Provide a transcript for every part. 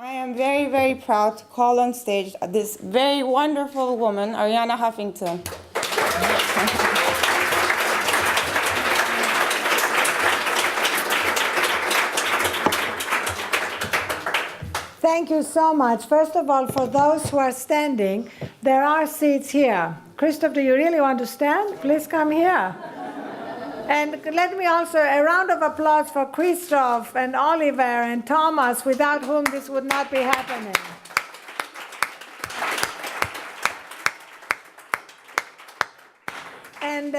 I am very, very proud to call on stage this very wonderful woman, Arianna Huffington. Thank you so much. First of all, for those who are standing, there are seats here. Christoph, do you really want to stand? Please come here. And let me also, a round of applause for Christoph and Oliver and Thomas, without whom this would not be happening. And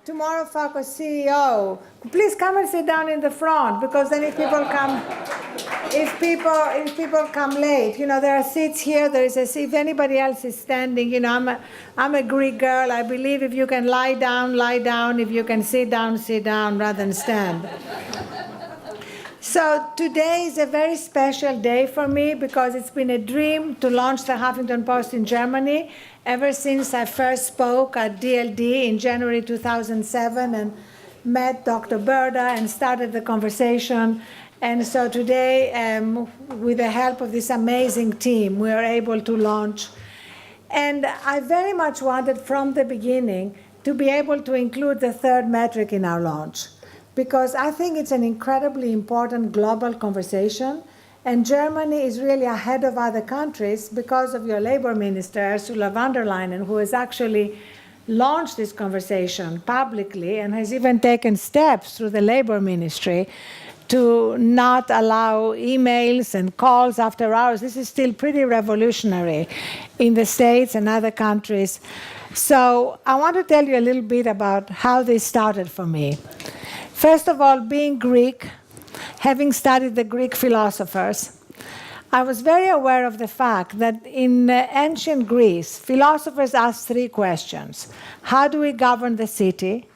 Tomorrow Focus CEO, please come and sit down in the front, because then if people come late, there are seats here. There is a seat. If anybody else is standing, I'm a Greek girl. I believe if you can lie down, lie down. If you can sit down rather than stand. So today is a very special day for me, because it's been a dream to launch the Huffington Post in Germany ever since I first spoke at DLD in January 2007 and met Dr. Berda and started the conversation. And so today, with the help of this amazing team, we are able to launch. And I very much wanted from the beginning to be able to include the third metric in our launch, because I think it's an incredibly important global conversation. And Germany is really ahead of other countries because of your labor minister, Ursula von der Leyen, who has actually launched this conversation publicly and has even taken steps through the labor ministry to not allow emails and calls after hours. This is still pretty revolutionary in the States and other countries. So I want to tell you a little bit about how this started for me. First of all, being Greek, having studied the Greek philosophers, I was very aware of the fact that in ancient Greece, philosophers asked three questions. How do we govern the city?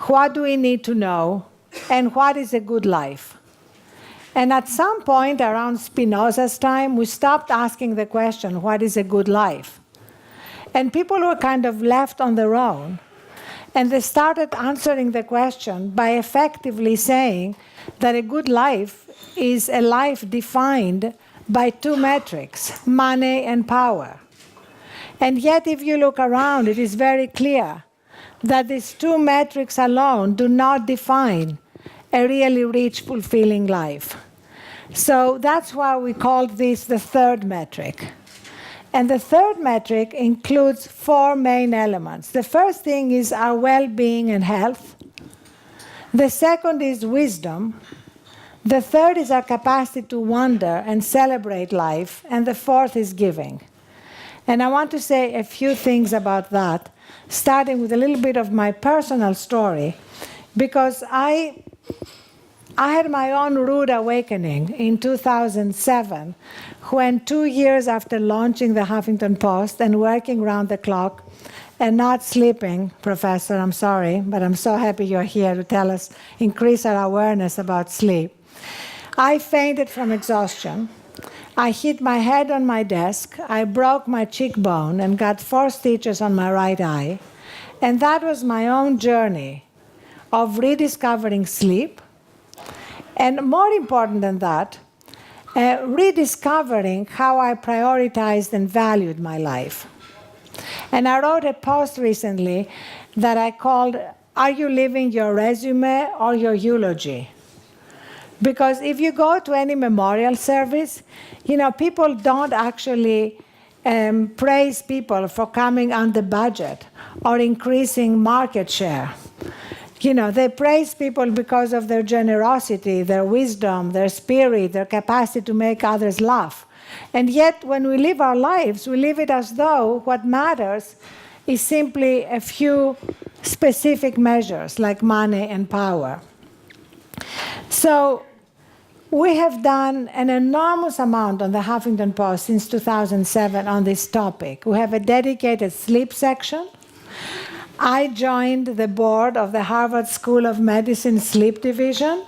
What do we need to know? And what is a good life? And at some point around Spinoza's time, we stopped asking the question, what is a good life? And people were kind of left on their own. And they started answering the question by effectively saying that a good life is a life defined by two metrics, money and power. And yet, if you look around, it is very clear that these two metrics alone do not define a really rich, fulfilling life. So that's why we called this the third metric. And the third metric includes four main elements. The first thing is our well-being and health. The second is wisdom. The third is our capacity to wonder and celebrate life. And the fourth is giving. And I want to say a few things about that, starting with a little bit of my personal story, because I had my own rude awakening in 2007, when 2 years after launching the Huffington Post and working round the clock and not sleeping, Professor, I'm sorry, but I'm so happy you're here to tell us, increase our awareness about sleep, I fainted from exhaustion. I hit my head on my desk, I broke my cheekbone and got 4 stitches on my right eye. And that was my own journey of rediscovering sleep. And more important than that, rediscovering how I prioritized and valued my life. And I wrote a post recently that I called, "Are you living your resume or your eulogy?" Because if you go to any memorial service, people don't actually praise people for coming under budget or increasing market share. They praise people because of their generosity, their wisdom, their spirit, their capacity to make others laugh. And yet, when we live our lives, we live it as though what matters is simply a few specific measures like money and power. So we have done an enormous amount on the Huffington Post since 2007 on this topic. We have a dedicated sleep section. I joined the board of the Harvard School of Medicine Sleep Division.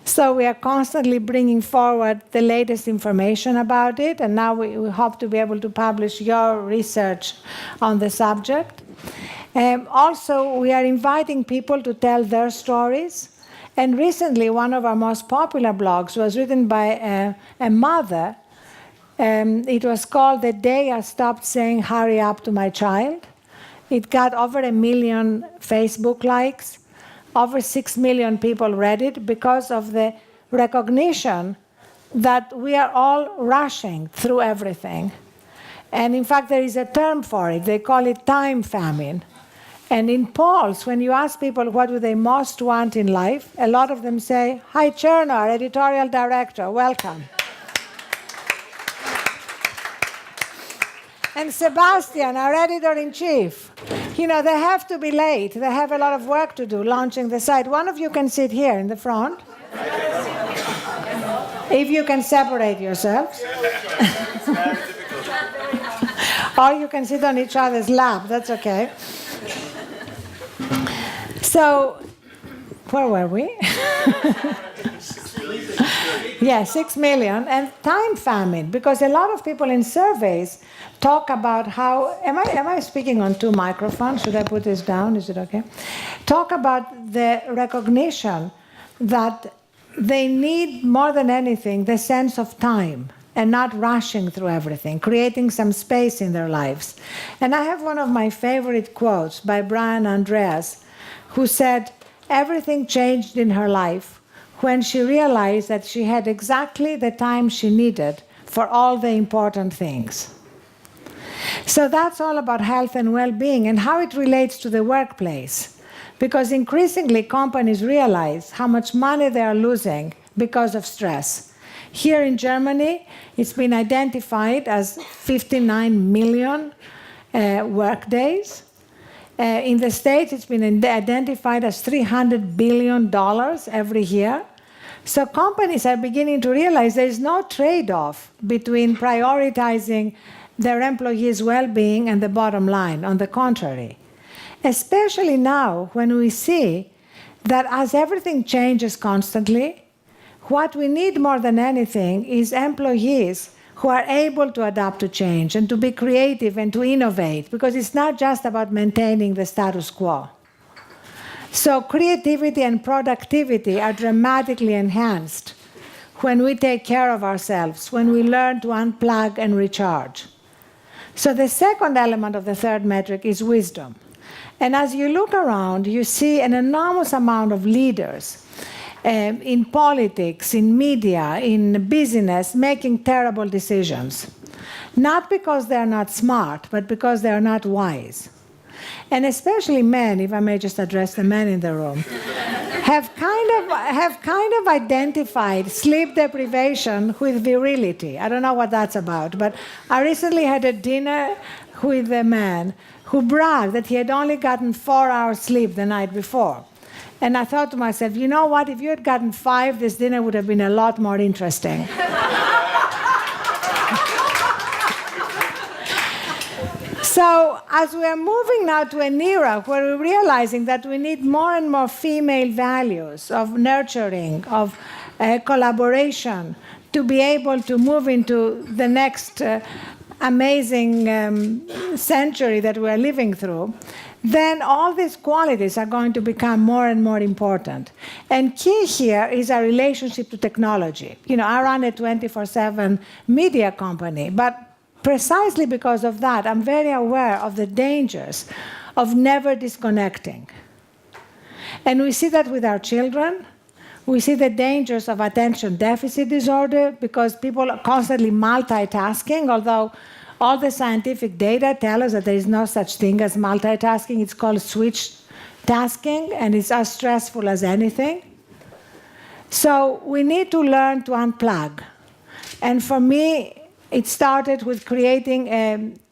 So we are constantly bringing forward the latest information about it, and now we hope to be able to publish your research on the subject. Also, we are inviting people to tell their stories. And recently, one of our most popular blogs was written by a mother It was called The Day I Stopped Saying Hurry Up to My Child. It got over 1 million Facebook likes. Over 6 million people read it because of the recognition that we are all rushing through everything. And in fact, there is a term for it. They call it time famine. And in polls, when you ask people what do they most want in life, a lot of them say, "Hi, Cherno, our editorial director, welcome." And Sebastian, our editor-in-chief, they have to be late. They have a lot of work to do launching the site. One of you can sit here in the front. If you can separate yourselves. Or you can sit on each other's lap, that's okay. So, where were we? Yeah, 6 million. And time famine, because a lot of people in surveys talk about how, am I speaking on 2 microphones? Should I put this down? Is it okay? Talk about the recognition that they need more than anything the sense of time and not rushing through everything, creating some space in their lives. And I have one of my favorite quotes by Brian Andreas, who said, "Everything changed in her life when she realized that she had exactly the time she needed for all the important things." So that's all about health and well-being and how it relates to the workplace. Because increasingly companies realize how much money they are losing because of stress. Here in Germany, it's been identified as 59 million work days. In the States, it's been identified as $300 billion every year. So companies are beginning to realize there is no trade-off between prioritizing their employees' well-being and the bottom line. On the contrary, especially now when we see that as everything changes constantly, what we need more than anything is employees who are able to adapt to change and to be creative and to innovate, because it's not just about maintaining the status quo. So creativity and productivity are dramatically enhanced when we take care of ourselves, when we learn to unplug and recharge. So the second element of the third metric is wisdom. And as you look around, you see an enormous amount of leaders in politics, in media, in business, making terrible decisions. Not because they're not smart, but because they're not wise. And especially men, if I may just address the men in the room, have kind of identified sleep deprivation with virility. I don't know what that's about, but I recently had a dinner with a man who bragged that he had only gotten 4 hours sleep the night before. And I thought to myself, you know what, if you had gotten 5, this dinner would have been a lot more interesting. So as we are moving now to an era where we're realizing that we need more and more female values of nurturing, of collaboration, to be able to move into the next amazing century that we're living through, then all these qualities are going to become more and more important. And key here is our relationship to technology. I run a 24/7 media company, but precisely because of that, I'm very aware of the dangers of never disconnecting. And we see that with our children. We see the dangers of attention deficit disorder because people are constantly multitasking, although all the scientific data tell us that there is no such thing as multitasking. It's called switch tasking, and it's as stressful as anything. So we need to learn to unplug. And for me, it started with creating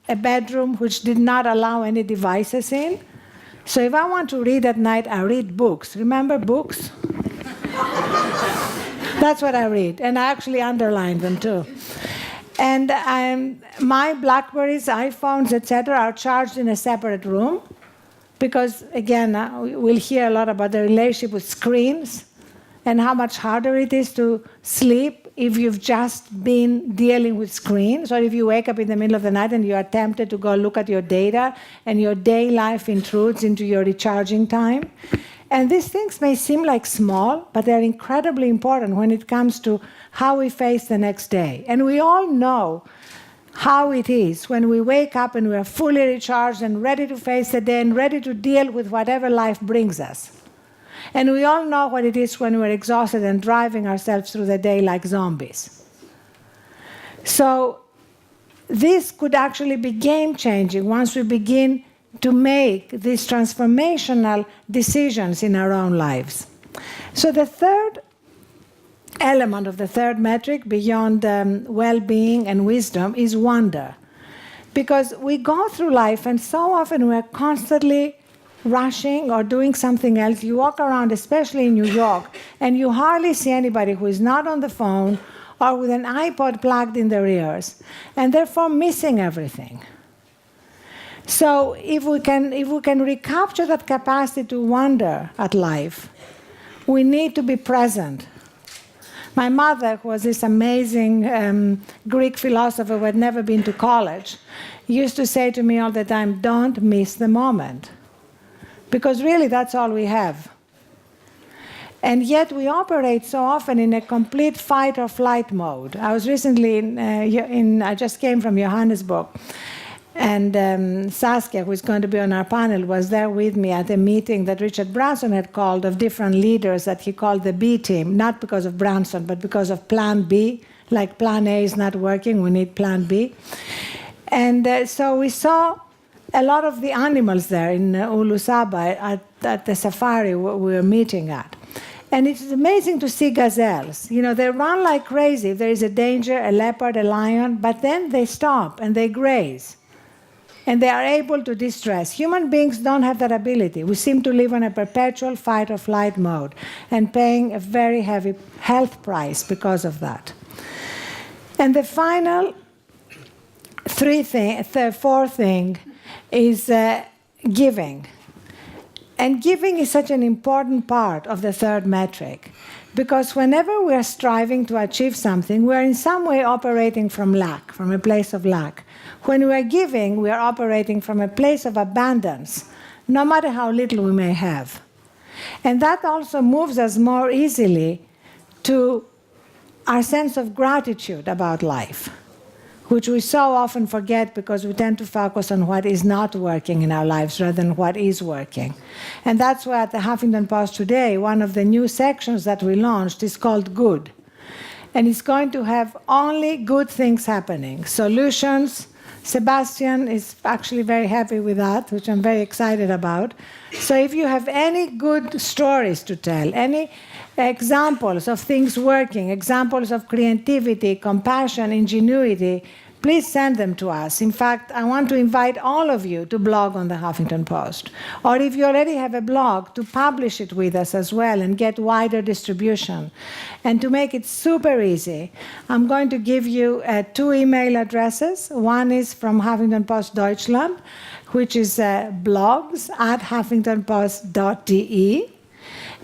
a bedroom which did not allow any devices in. So if I want to read at night, I read books. Remember books? That's what I read, and I actually underline them too. And my Blackberries, iPhones, etc., are charged in a separate room because, again, we'll hear a lot about the relationship with screens and how much harder it is to sleep if you've just been dealing with screens, or if you wake up in the middle of the night and you are tempted to go look at your data and your day life intrudes into your recharging time. And these things may seem like small, but they're incredibly important when it comes to how we face the next day. And we all know how it is when we wake up and we are fully recharged and ready to face the day and ready to deal with whatever life brings us. And we all know what it is when we're exhausted and driving ourselves through the day like zombies. So this could actually be game-changing once we begin to make these transformational decisions in our own lives. So the third element of the third metric, beyond well-being and wisdom, is wonder. Because we go through life and so often we're constantly rushing or doing something else. You walk around, especially in New York, and you hardly see anybody who is not on the phone or with an iPod plugged in their ears, and therefore missing everything. So if we can recapture that capacity to wonder at life, we need to be present. My mother, who was this amazing Greek philosopher who had never been to college, used to say to me all the time, don't miss the moment. Because really that's all we have. And yet we operate so often in a complete fight or flight mode. I was recently I just came from Johannesburg, and Saskia, who is going to be on our panel, was there with me at a meeting that Richard Branson had called of different leaders that he called the B team, not because of Branson, but because of Plan B. Like Plan A is not working, we need Plan B. And so we saw a lot of the animals there in Ulusaba at the safari we were meeting at. And it's amazing to see gazelles. You know, they run like crazy. There is a danger, a leopard, a lion, but then they stop and they graze. And they are able to distress. Human beings don't have that ability. We seem to live on a perpetual fight or flight mode and paying a very heavy health price because of that. And the final fourth thing is giving. And giving is such an important part of the third metric, because whenever we are striving to achieve something, we are in some way operating from lack, from a place of lack. When we are giving, we are operating from a place of abundance, no matter how little we may have. And that also moves us more easily to our sense of gratitude about life, which we so often forget because we tend to focus on what is not working in our lives rather than what is working. And that's why at the Huffington Post today, one of the new sections that we launched is called Good. And it's going to have only good things happening, solutions. Sebastian is actually very happy with that, which I'm very excited about. So if you have any good stories to tell, any examples of things working, examples of creativity, compassion, ingenuity, please send them to us. In fact, I want to invite all of you to blog on the Huffington Post. Or if you already have a blog, to publish it with us as well and get wider distribution. And to make it super easy, I'm going to give you 2 email addresses. One is from Huffington Post Deutschland, which is blogs@huffingtonpost.de.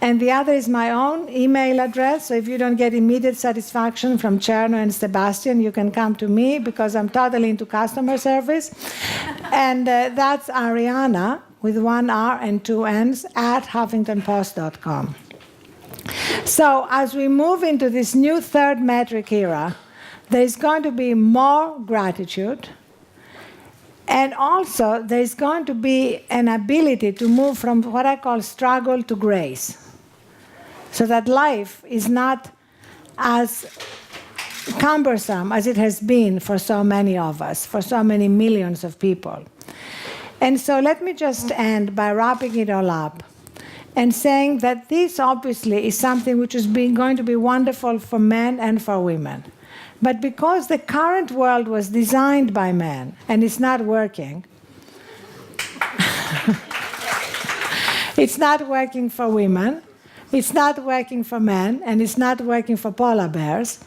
And the other is my own email address. So if you don't get immediate satisfaction from Cherno and Sebastian, you can come to me because I'm totally into customer service. And that's Arianna, with 1 R and 2 N's, @huffingtonpost.com. So as we move into this new third metric era, there's going to be more gratitude. And also, there's going to be an ability to move from what I call struggle to grace, so that life is not as cumbersome as it has been for so many of us, for so many millions of people. And so let me just end by wrapping it all up and saying that this obviously is something which is going to be wonderful for men and for women. But because the current world was designed by men and it's not working, it's not working for women, it's not working for men, and it's not working for polar bears.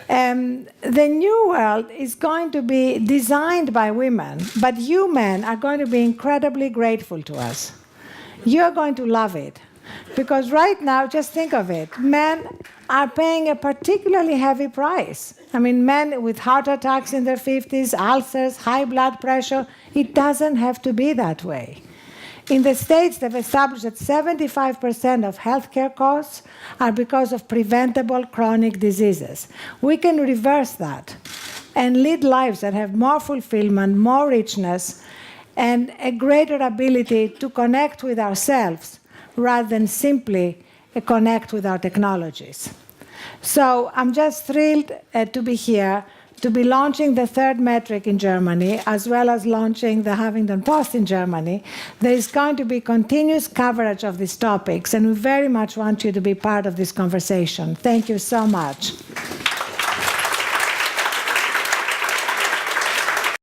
The new world is going to be designed by women, but you men are going to be incredibly grateful to us. You're going to love it. Because right now, just think of it, men are paying a particularly heavy price. I mean, men with heart attacks in their 50s, ulcers, high blood pressure, it doesn't have to be that way. In the States, they've established that 75% of healthcare costs are because of preventable chronic diseases. We can reverse that and lead lives that have more fulfillment, more richness, and a greater ability to connect with ourselves rather than simply connect with our technologies. So I'm just thrilled to be here, to be launching the third metric in Germany, as well as launching the Huffington Post in Germany. There is going to be continuous coverage of these topics, and we very much want you to be part of this conversation. Thank you so much.